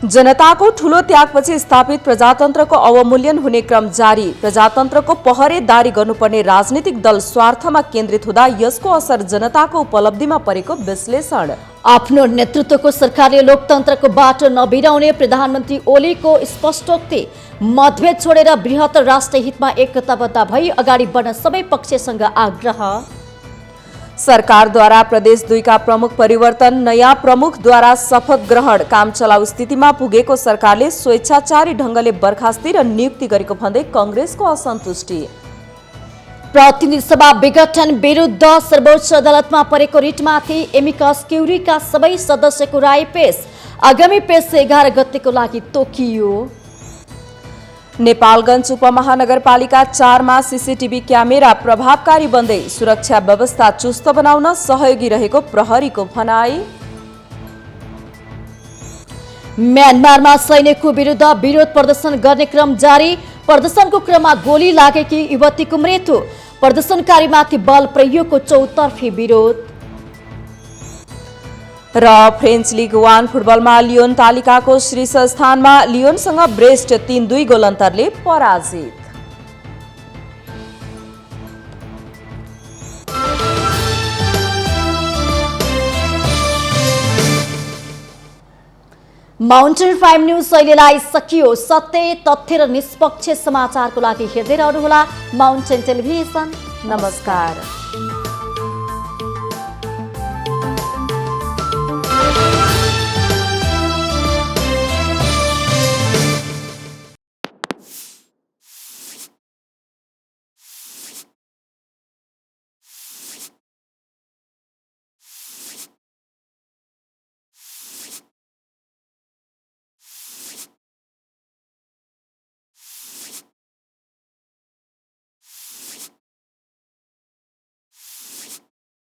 [SPEAKER 2] जनताको ठूलो त्यागपछि स्थापित प्रजातन्त्रको अवमूल्यन हुने क्रम जारी। प्रजातन्त्रको पहरेदारी गर्नुपर्ने राजनीतिक दल स्वार्थमा केन्द्रित हुँदा यसको असर जनताको उपलब्धिमा परेको विश्लेषण।
[SPEAKER 1] आफ्नो नेतृत्वको सरकारले लोकतन्त्रको बाटो नबिराउने प्रधानमन्त्री ओलीको स्पष्टोक्ति। मतभेद छोडेर बृहत्तर राष्ट्रिय हितमा एकताबद्ध भई अगाडि बढ्न सबै पक्षसँग आग्रह।
[SPEAKER 2] सरकारद्वारा प्रदेश 2 का प्रमुख परिवर्तन, नयाँ प्रमुखद्वारा शपथ ग्रहण। काम चलाउ स्थितिमा पुगेको सरकारले स्वेच्छाचारी ढंगले बर्खास्ती र नियुक्ति गरेको भन्दै कांग्रेसको असन्तुष्टि।
[SPEAKER 1] प्रतिनिधि सभा विघटन विरुद्ध सर्वोच्च अदालतमा परेको रिटमाथि एमिकस क्युरीका सबै सदस्यको राय पेश। आगामी पेश 11 गतेको लागि तोकियो।
[SPEAKER 2] नेपालगञ्ज उपमहानगरपालिका 4 मा सीसीटीभी क्यामेरा प्रभावकारी बन्दै सुरक्षा व्यवस्था चुस्त बनाउन सहयोगी रहेको प्रहरीको भनाई।
[SPEAKER 1] म्यानमारमा सैनिकको विरुद्ध विरोध प्रदर्शन गर्ने क्रम जारी। प्रदर्शनको क्रममा गोली लागेकी युवतीको मृत्यु। प्रदर्शनकारीमाथि बल प्रयोगको चौतर्फी विरोध।
[SPEAKER 2] र फ्रेन्च लिग 1 फुटबलमा लियोन तालिकाको शीर्ष स्थानमा। लियोनसँग ब्रेस्ट 3-2 गोल अन्तरले पराजित।
[SPEAKER 1] माउन्टेन प्राइम न्यूज अहिलेलाई सकियो। सत्य, तथ्य र निष्पक्ष समाचारको लागि हेर्दै रहनुहोला माउन्टेन टेलिभिजन।
[SPEAKER 2] नमस्कार।